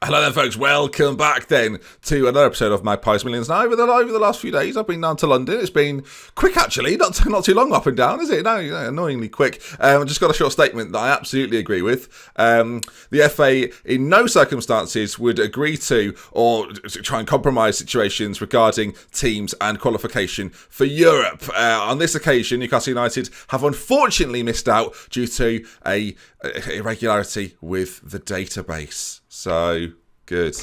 Hello there, folks. Welcome back then to another episode of MAGPIES Millions. Now, over the last few days, I've been down to London. It's been quick, actually. Not too long up and down, is it? No, annoyingly quick. I've just got a short statement that I absolutely agree with. The FA, in no circumstances, would agree to or try and compromise situations regarding teams and qualification for Europe. On this occasion, Newcastle United have unfortunately missed out due to a irregularity with the database. So, good.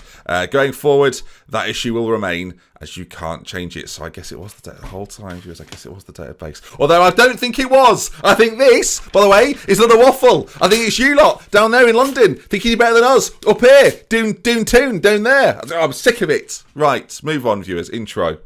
Going forward, that issue will remain as you can't change it. So I guess it was the whole time, viewers. I guess it was the database. Although I don't think it was. I think this, by the way, is not a waffle. I think it's you lot down there in London thinking you're better than us. Up here, doing tune down there. I'm sick of it. Right, move on, viewers. Intro.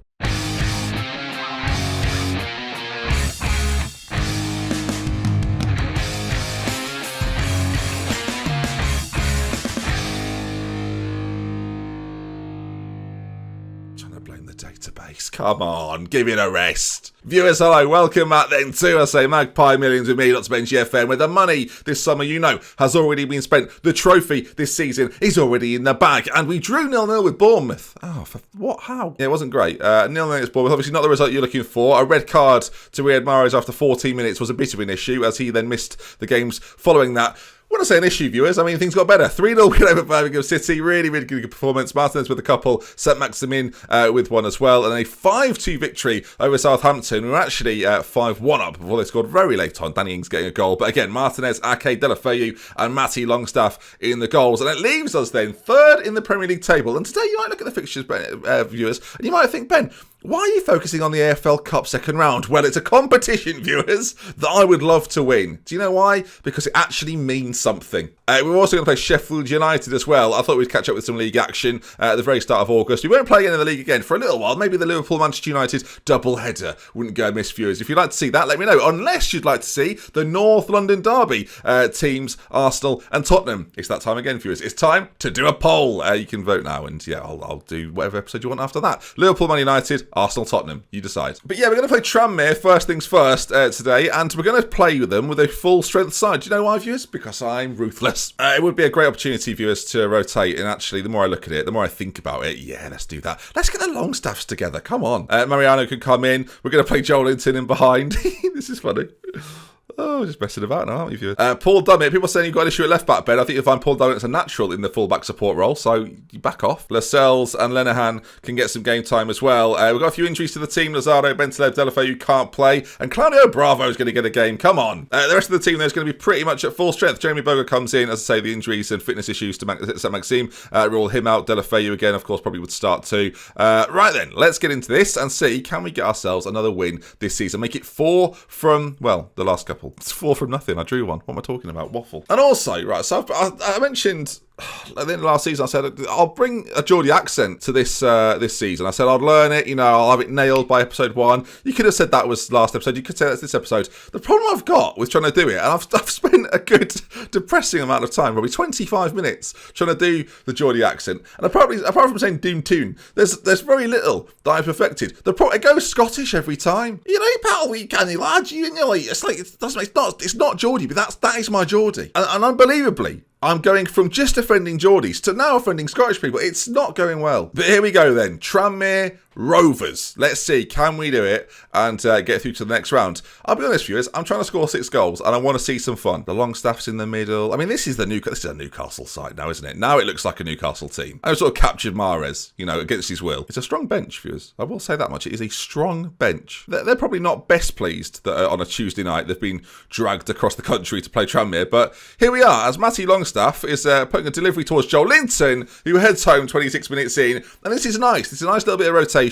Database. Come on, give it a rest. Viewers, hello, welcome back then to, I say, Magpie Millions with me, DoctorBenjyFM, where the money this summer, has already been spent. The trophy this season is already in the bag, and we drew 0-0 with Bournemouth. Oh, for what? How? Yeah, it wasn't great. 0-0 against Bournemouth, obviously not the result you're looking for. A red card to Riyad Mahrez after 14 minutes was a bit of an issue, as he then missed the games following that. When I say an issue, viewers, I mean things got better. 3-0 win over Birmingham City. Really, really good performance. Martinez with a couple. Saint-Maximin with one as well. And a 5-2 victory over Southampton. We were actually 5-1 up before they scored very late on. Danny Ings getting a goal. But again, Martinez, Ake, Deulofeu and Matty Longstaff in the goals. And it leaves us then third in the Premier League table. And today you might look at the fixtures, viewers, and you might think, Ben, why are you focusing on the AFL Cup second round? Well, it's a competition, viewers, that I would love to win. Do you know why? Because it actually means something. We're also going to play Sheffield United as well. I thought we'd catch up with some league action at the very start of August. We won't play in the league again for a little while. Maybe the Liverpool-Manchester United double-header wouldn't go amiss, viewers. If you'd like to see that, let me know. Unless you'd like to see the North London derby teams, Arsenal and Tottenham. It's that time again, viewers. It's time to do a poll. You can vote now, and yeah, I'll do whatever episode you want after that. Liverpool, Man United, Arsenal, Tottenham. You decide. But yeah, we're going to play Tranmere first things first today, and we're going to play with them with a full-strength side. Do you know why, viewers? Because I'm ruthless. It would be a great opportunity, viewers, to rotate, and actually, the more I look at it, the more I think about it, yeah, let's do that. Let's get the Longstaffs together. Come on. Mariano can come in. We're going to play JoeLinton in behind. This is funny. Oh, just messing about now, aren't you, viewers? Paul Dummett. People saying you've got an issue at left back, Ben. I think you'll find Paul Dummett's a natural in the full-back support role, so you back off. Lascelles and Lenihan can get some game time as well. We've got a few injuries to the team. Lazaro, Bentaleb, Deulofeu can't play, and Claudio Bravo is going to get a game. Come on. The rest of the team there's going to be pretty much at full strength. Jeremy Boga comes in. As I say, the injuries and fitness issues to Saint-Maxime rule him out. Deulofeu again, of course, probably would start too. Right then, let's get into this and see, can we get ourselves another win this season? Make it 4 from, well, the last couple. It's 4 from nothing. I drew one. What am I talking about? Waffle. And also, right, so I mentioned at the end of last season, I said I'll bring a Geordie accent to this season. I said I'd learn it, I'll have it nailed by episode 1. You could have said that was last episode. You could say that's this episode. The problem I've got with trying to do it, and I've spent a good depressing amount of time, probably 25 minutes, trying to do the Geordie accent. And apart from saying Doom Toon, there's very little that I've perfected. It goes Scottish every time. Pal, we canny lad. It's not Geordie, but that is my Geordie. And unbelievably, I'm going from just offending Geordies to now offending Scottish people. It's not going well. But here we go then. Tranmere Rovers. Let's see, can we do it and get through to the next round? I'll be honest, viewers, I'm trying to score 6 goals and I want to see some fun. The Longstaff's in the middle. I mean, this is a Newcastle side now, isn't it? Now it looks like a Newcastle team. I've sort of captured Mahrez, against his will. It's a strong bench, viewers. I will say that much. It is a strong bench. They're probably not best pleased that on a Tuesday night they've been dragged across the country to play Tranmere, but here we are as Matty Longstaff is putting a delivery towards JoeLinton, who heads home 26 minutes in, and this is nice. It's a nice little bit of rotation.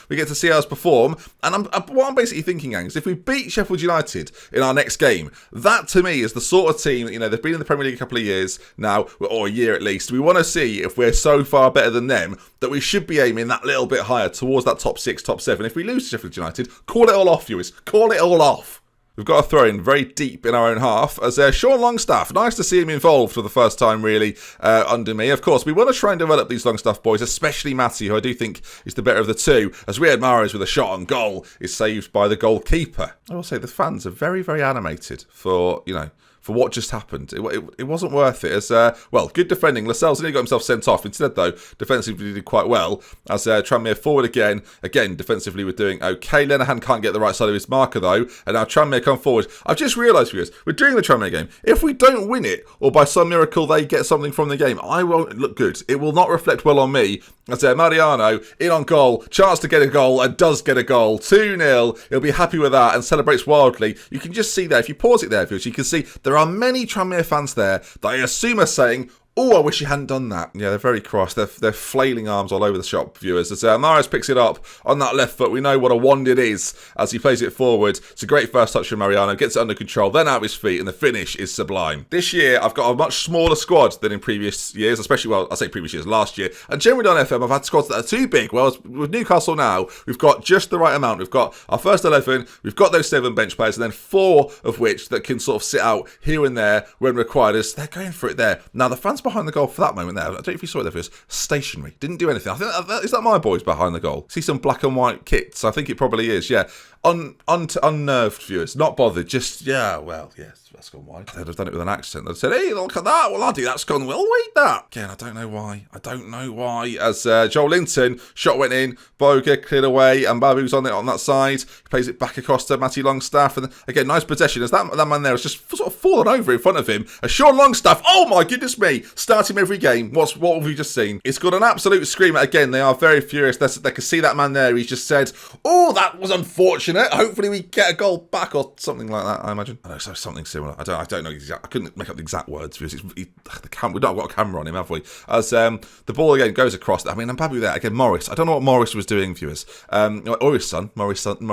We get to see us perform, and what I'm basically thinking, gang, is if we beat Sheffield United in our next game, that to me is the sort of team that, they've been in the Premier League a couple of years now, or a year at least. We want to see if we're so far better than them that we should be aiming that little bit higher towards that top 6, top 7. If we lose to Sheffield United, call it all off, viewers. Call it all off. We've got a throw in very deep in our own half as Sean Longstaff. Nice to see him involved for the first time, really, under me. Of course, we want to try and develop these Longstaff boys, especially Matty, who I do think is the better of the two, as Riyad Mahrez with a shot on goal is saved by the goalkeeper. I will say the fans are very, very animated for for what just happened. It wasn't worth it. As well, good defending. Lascelles nearly got himself sent off. Instead, though, defensively did quite well. As Tranmere forward again. Again, defensively we're doing okay. Lenihan can't get the right side of his marker, though. And now Tranmere come forward. I've just realised, viewers, we're doing the Tranmere game. If we don't win it, or by some miracle they get something from the game, I won't look good. It will not reflect well on me. As Mariano, in on goal, chance to get a goal, and does get a goal. 2-0. He'll be happy with that and celebrates wildly. You can just see there, if you pause it there, viewers, you can see there are many Tranmere fans there that I assume are saying, oh, I wish you hadn't done that. Yeah, they're very cross. They're flailing arms all over the shop, viewers. As Mahrez picks it up on that left foot, we know what a wand it is as he plays it forward. It's a great first touch from Mariano, gets it under control, then out of his feet, and the finish is sublime. This year, I've got a much smaller squad than in previous years, especially, well, I say previous years, last year. And generally on FM, I've had squads that are too big. Well, with Newcastle now, we've got just the right amount. We've got our first 11, we've got those 7 bench players, and then 4 of which that can sort of sit out here and there when required. As they're going for it there. Now, the fans behind the goal for that moment there, I don't know if you saw it there, first, stationary, didn't do anything. I think is that my boys behind the goal? See some black and white kits. I think it probably is. Yeah, unnerved viewers, not bothered. Just well, yes. That's gone wide. They'd have done it with an accent. They'd said, hey, look at that. Well, Auntie, that's gone well. Wait, that. Again, I don't know why. As Joel Linton, shot went in, Boga cleared away, and Babu's on it on that side. He plays it back across to Matty Longstaff. And again, nice possession. As that man there has just sort of fallen over in front of him. As Sean Longstaff, oh my goodness me, start him every game. What have we just seen? It's got an absolute screamer. Again, they are very furious. They can see that man there. He's just said, oh, that was unfortunate. Hopefully we get a goal back or something like that, I imagine. I know, so something similar. I don't know exactly. I couldn't make up the exact words because we've not got a camera on him, have we? As the ball again goes across. I mean, I'm Babu there again. Morris. I don't know what Morris was doing, viewers. Or his son. Morris son.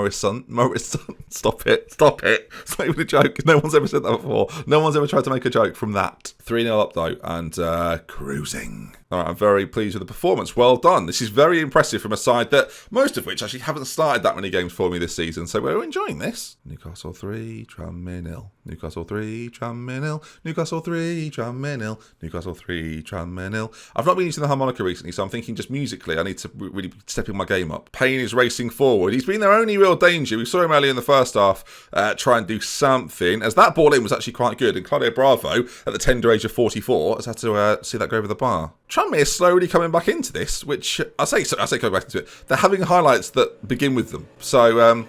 Stop it. It's not even a joke. No one's ever said that before. No one's ever tried to make a joke from that. 3-0 up though, and cruising. All right, I'm very pleased with the performance. Well done. This is very impressive from a side that most of which actually haven't started that many games for me this season, so we're enjoying this. Newcastle 3, Tranmere 0. Newcastle 3, Tranmere 0. Newcastle 3, Tranmere 0. Newcastle 3, Tranmere 0. I've not been using the harmonica recently, so I'm thinking just musically I need to really step in my game up. Payne is racing forward. He's been their only real danger. We saw him earlier in the first half try and do something, as that ball in was actually quite good, and Claudio Bravo, at the tender age of 44, has had to see that go over the bar. Tranmere is slowly coming back into this, which I say coming back into it. They're having highlights that begin with them. So,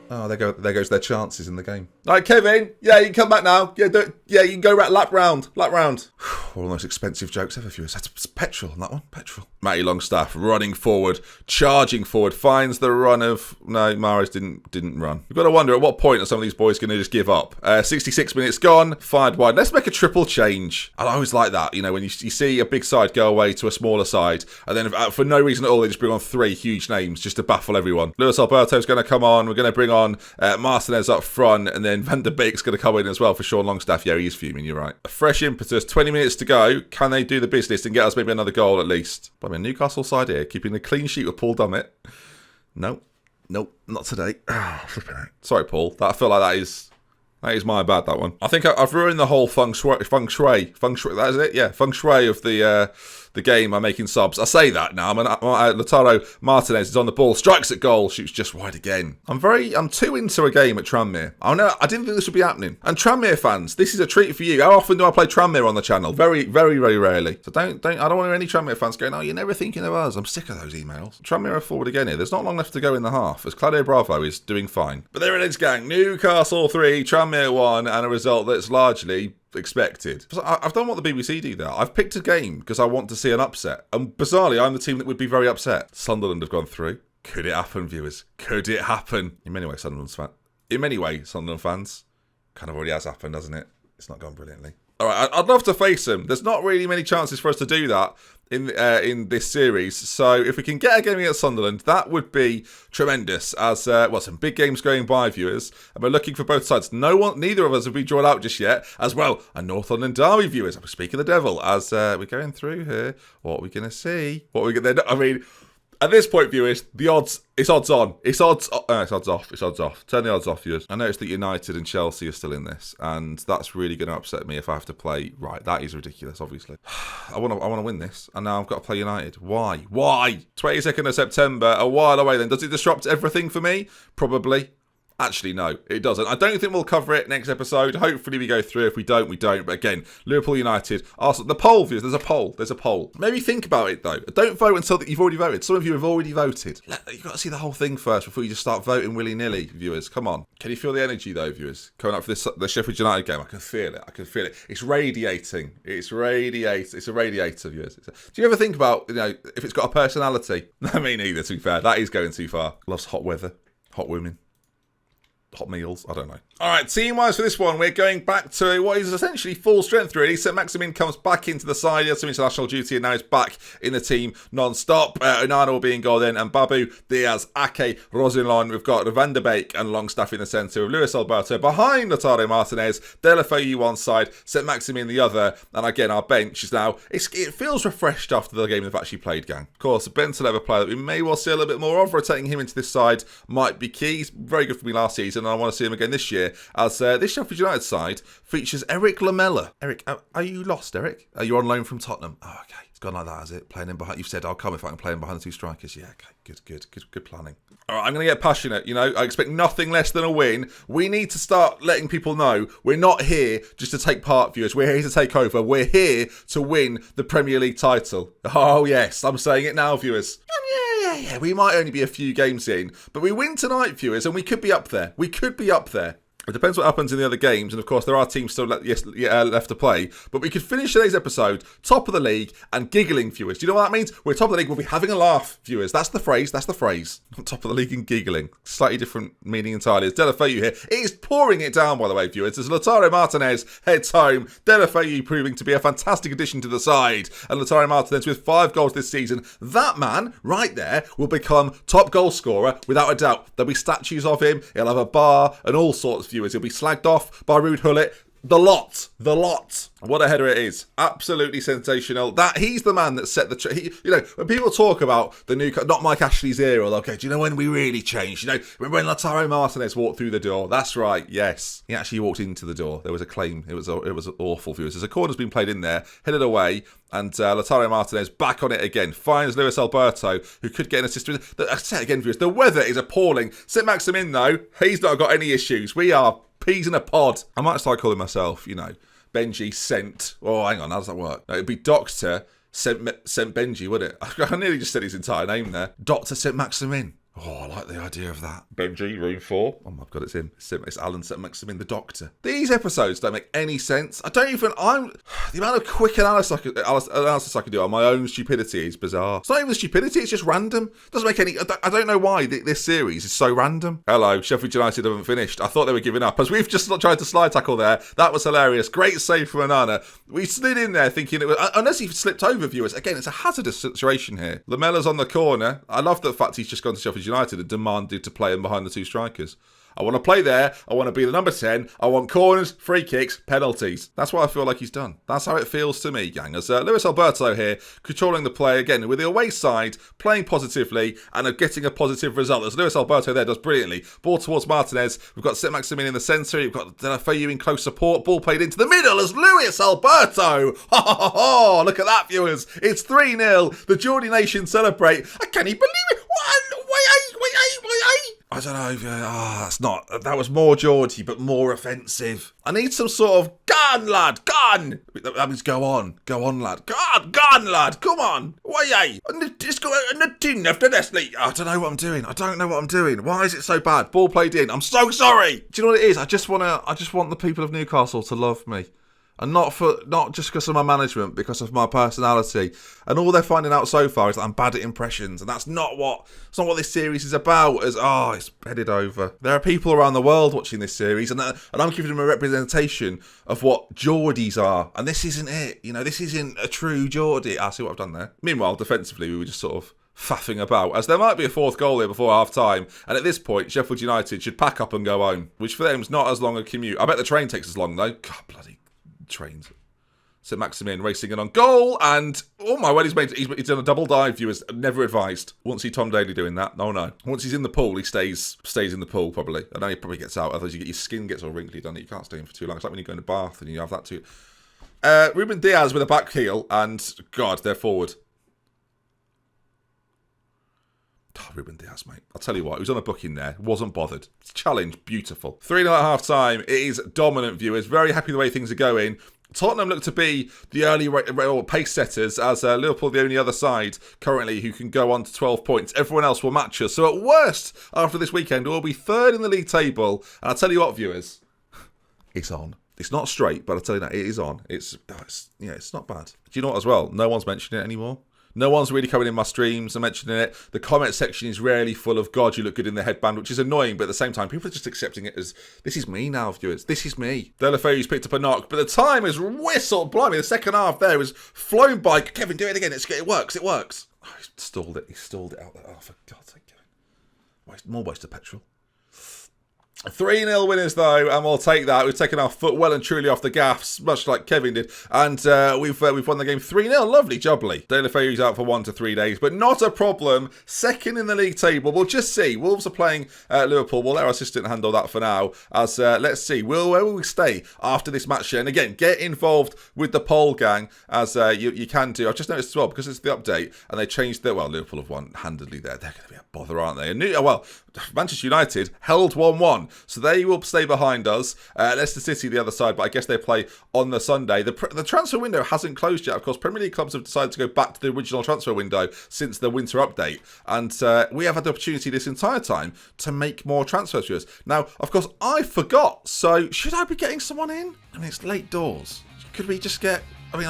oh, there goes their chances in the game. All right, Kevin. Yeah, you can come back now. Yeah, you can go lap round. All the most expensive jokes ever, viewers. That's petrol on that one. Petrol. Matty Longstaff running forward, charging forward, finds the run of... No, Mahrez didn't run. You've got to wonder at what point are some of these boys going to just give up. 66 minutes gone, fired wide. Let's make a triple change. I always like that, when you see a big side go away to a smaller side, and then for no reason at all, they just bring on 3 huge names just to baffle everyone. Luis Alberto's going to come on. We're going to bring on Martinez up front, and then Van der Beek's going to come in as well for Sean Longstaff. Yeah, he's fuming, you're right. A fresh impetus, 20 minutes to go. Can they do the business and get us maybe another goal at least? But I mean, Newcastle side here, keeping a clean sheet with Paul Dummett. Nope, not today. Oh, flipping out. Sorry, Paul. I feel like that is my bad, that one. I think I've ruined the whole feng shui. That is it? Yeah, feng shui of the game by making subs. I say that now. Lautaro Martinez is on the ball, strikes at goal, shoots just wide again. I'm too into a game at Tranmere. I didn't think this would be happening. And Tranmere fans, this is a treat for you. How often do I play Tranmere on the channel? Very, very, very rarely. So I don't want to hear any Tranmere fans going, oh, you're never thinking of us. I'm sick of those emails. Tranmere are forward again here. There's not long left to go in the half, as Claudio Bravo is doing fine. But there it is, gang. Newcastle 3, Tranmere 1, and a result that's largely expected. I've done what the BBC do there. I've picked a game because I want to see an upset. And bizarrely, I'm the team that would be very upset. Sunderland have gone through. Could it happen, viewers? Could it happen? In many ways, Sunderland fans, kind of already has happened, hasn't it? It's not gone brilliantly. All right, I'd love to face them. There's not really many chances for us to do that in this series. So if we can get a game against Sunderland, that would be tremendous. As some big games going by, viewers, and we're looking for both sides. Neither of us have been drawn out just yet. As well, a North London derby, viewers. I'm speaking of the devil. As we're going through here, what are we going to see? What are we going to? I mean, at this point, viewers, the odds. It's odds on. It's odds off. Turn the odds off, viewers. I noticed that United and Chelsea are still in this, and that's really going to upset me if I have to play. Right, that is ridiculous, obviously. I want to win this, and now I've got to play United. Why? 22nd of September, a while away then. Does it disrupt everything for me? Probably. Actually, no, it doesn't. I don't think we'll cover it next episode. Hopefully we go through. If we don't, we don't. But again, Liverpool United, Arsenal. The poll, viewers, there's a poll. There's a poll. Maybe think about it, though. Don't vote until you've already voted. Some of you have already voted. You've got to see the whole thing first before you just start voting willy-nilly, viewers. Come on. Can you feel the energy, though, viewers? Coming up for the Sheffield United game. I can feel it. I can feel it. It's radiating. It's a radiator, viewers. Do you ever think about, if it's got a personality? No, me neither, to be fair. That is going too far. Loves hot weather, hot women, hot meals. I don't know. All right, team-wise for this one, we're going back to what is essentially full strength, really. Saint-Maximin comes back into the side. He had some international duty, and now he's back in the team non-stop. Onana will be in goal then, and Babu, Diaz, Ake, Rosinlon. We've got Van der Beek and Longstaff in the centre, with Luis Alberto behind Lautaro Martinez, Deulofeu one side, Saint-Maximin the other. And again, our bench is now, it feels refreshed after the game they've actually played, gang. Of course, a Ben Saleva player that we may well see a little bit more of. Rotating him into this side might be key. He's very good for me last season, and I want to see him again this year, as this Sheffield United side features Eric Lamela. Eric, are you lost, Eric? Are you on loan from Tottenham? Oh, okay. It's gone like that, has it? Playing in behind. You've said, I'll come if I can play in behind the two strikers. Yeah, okay. Good planning. All right, I'm going to get passionate. I expect nothing less than a win. We need to start letting people know we're not here just to take part, viewers. We're here to take over. We're here to win the Premier League title. Oh, yes. I'm saying it now, viewers. Yeah. We might only be a few games in, but we win tonight, viewers, and we could be up there. It depends what happens in the other games, and of course there are teams still left to play, but we could finish today's episode top of the league and giggling, viewers. Do you know what that means? We're top of the league, we'll be having a laugh, viewers. That's the phrase. Top of the league and giggling. Slightly different meaning entirely. It's Deulofeu here. It is pouring it down, by the way, viewers, as Lautaro Martinez heads home. Deulofeu proving to be a fantastic addition to the side, and Lautaro Martinez with 5 goals this season. That man, right there, will become top goal scorer without a doubt. There'll be statues of him, he'll have a bar, and all sorts, viewers. He'll be slagged off by Ruud Gullit. The lot. What a header it is. Absolutely sensational. He's the man that set the... when people talk about the new... Not Mike Ashley's era, okay, do you know when we really changed? Remember when Lautaro Martinez walked through the door? That's right, yes. He actually walked into the door. There was a claim. It was awful, viewers. There's a corner's been played in there, headed away, and Lautaro Martinez back on it again. Finds Luis Alberto, who could get an assist. I say it again, viewers, the weather is appalling. Saint-Maximin, though, he's not got any issues. We are peas in a pod. I might start calling myself, Benji sent. Oh, hang on, how does that work? No, it'd be Doctor sent Benji, would it? I nearly just said his entire name there. Doctor Saint-Maximin. Oh, I like the idea of that. Benji, room 4. Oh my God, it's him. It's Alan Saint-Maximin, the Doctor. These episodes don't make any sense. The amount of quick analysis I can do on my own stupidity is bizarre. It's not even stupidity, it's just random. Doesn't make any... I don't know why this series is so random. Hello, Sheffield United haven't finished. I thought they were giving up. As we've just tried to slide tackle there, that was hilarious. Great save from Onana. We slid in there thinking it was... Unless he slipped over, viewers. Again, it's a hazardous situation here. Lamela's on the corner. I love the fact he's just gone to Sheffield United and demanded to play him behind the two strikers. I want to play there. I want to be the number 10. I want corners, free kicks, penalties. That's what I feel like he's done. That's how it feels to me, gang. As Luis Alberto here, controlling the play again with the away side, playing positively and getting a positive result. As Luis Alberto there does brilliantly. Ball towards Martinez. We've got Saint-Maximin in the centre. We've got Deulofeu in close support. Ball played into the middle as Luis Alberto. Look at that, viewers. It's 3-0. The Geordie Nation celebrate. I can't even believe it. I don't know. That was more Geordie, but more offensive. I need some sort of gun, lad, gun. That means go on, lad. Gun, lad. Come on. Why? Just go in the tin after this. I don't know what I'm doing. Why is it so bad? Ball played in. I'm so sorry. Do you know what it is? I just want the people of Newcastle to love me. And not just because of my management, because of my personality. And all they're finding out so far is that I'm bad at impressions. And that's not what this series is about. It's headed over. There are people around the world watching this series, and I'm giving them a representation of what Geordies are. And this isn't it. This isn't a true Geordie. I see what I've done there. Meanwhile, defensively, we were just sort of faffing about, as there might be a 4th goal here before half-time, and at this point, Sheffield United should pack up and go home, which for them is not as long a commute. I bet the train takes as long, though. God, bloody trains. Saint-Maximin racing in on goal, and oh my word, he's done a double dive, viewers. Never advised. Won't see Tom Daly doing that. No. Once he's in the pool, he stays in the pool, probably. I know he probably gets out, otherwise your skin gets all wrinkly, doesn't it? You can't stay in for too long. It's like when you go in the bath and you have that too. Ruben Diaz with a back heel, and God, they're forward. Oh, Ruben Diaz, mate. I'll tell you what, he was on a booking there. Wasn't bothered. Challenge, beautiful. 3-0 at half time. It is dominant, viewers. Very happy the way things are going. Tottenham look to be the early pace setters, as Liverpool the only other side currently who can go on to 12 points. Everyone else will match us. So at worst, after this weekend, we'll be third in the league table. And I'll tell you what, viewers, it's on. It's not straight, but I'll tell you that, it is on. It's not bad. Do you know what as well? No one's mentioning it anymore. No one's really coming in my streams and mentioning it. The comment section is rarely full of, God, you look good in the headband, which is annoying, but at the same time, people are just accepting it as, this is me now, viewers. This is me. Delafeu's picked up a knock, but the time is whistled. Blimey, the second half there was flown by. Kevin, do it again. It works. It works. Oh, he stalled it. He stalled it out there. Oh, for God's sake, Kevin. More waste of petrol. 3-0 winners, though, and we'll take that. We've taken our foot well and truly off the gaffs, much like Kevin did, and we've won the game 3-0. Lovely jubbly. Delafeu's out for 1 to 3 days, but not a problem. Second in the league table. We'll just see. Wolves are playing Liverpool. We'll let our assistant handle that for now, as let's see. Where will we stay after this match? And again, get involved with the poll, gang, as you can do. I've just noticed as well, because it's the update, and they changed their, well, Liverpool have won handedly there. They're going to be a bother, aren't they? And Manchester United held 1-1. So they will stay behind us. Leicester City the other side, but I guess they play on the Sunday. The transfer window hasn't closed yet. Of course, Premier League clubs have decided to go back to the original transfer window since the winter update. And we have had the opportunity this entire time to make more transfers for us. Now, of course, I forgot. So should I be getting someone in? I mean, it's late doors. Could we just get... I mean,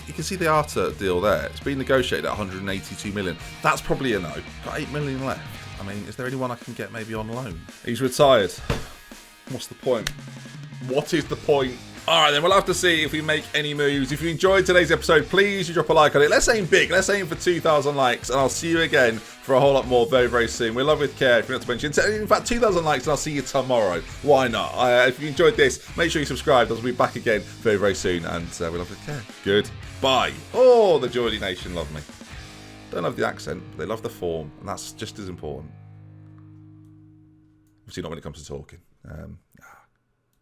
you can see the Arta deal there. It's been negotiated at 182 million. That's probably a no. Got 8 million left. I mean, is there anyone I can get maybe on loan? He's retired. What's the point? What is the point? All right, then we'll have to see if we make any moves. If you enjoyed today's episode, please drop a like on it. Let's aim big. Let's aim for 2,000 likes, and I'll see you again for a whole lot more very, very soon. We love with care, if you're not to mention. In fact, 2,000 likes, and I'll see you tomorrow. Why not? If you enjoyed this, make sure you subscribe. I'll be back again very, very soon, and we love with care. Goodbye. Oh, the Geordie Nation love me. Don't love the accent, but they love the form, and that's just as important. Obviously not when it comes to talking.